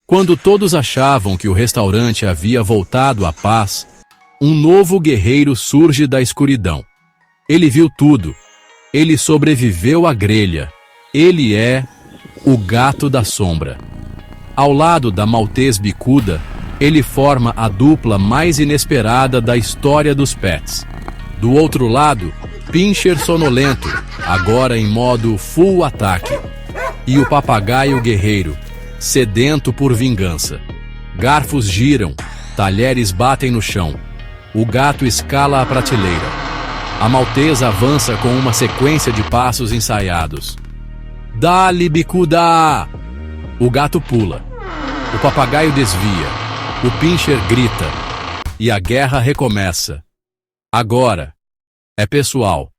Quando todos achavam que o restaurante havia voltado à paz, um novo guerreiro surge da escuridão. Ele viu tudo. Ele sobreviveu à grelha. Ele é o Gato da Sombra. Ao lado da Maltês bicuda, ele forma a dupla mais inesperada da história dos pets. Do outro lado, Pinscher sonolento, agora em modo full ataque. E o papagaio guerreiro, sedento por vingança. Garfos giram, talheres batem no chão. O gato escala a prateleira. A Maltês avança com uma sequência de passos ensaiados. Dá-lhe, bicuda! O gato pula. O papagaio desvia. O Pinscher grita. E a guerra recomeça. Agora é pessoal.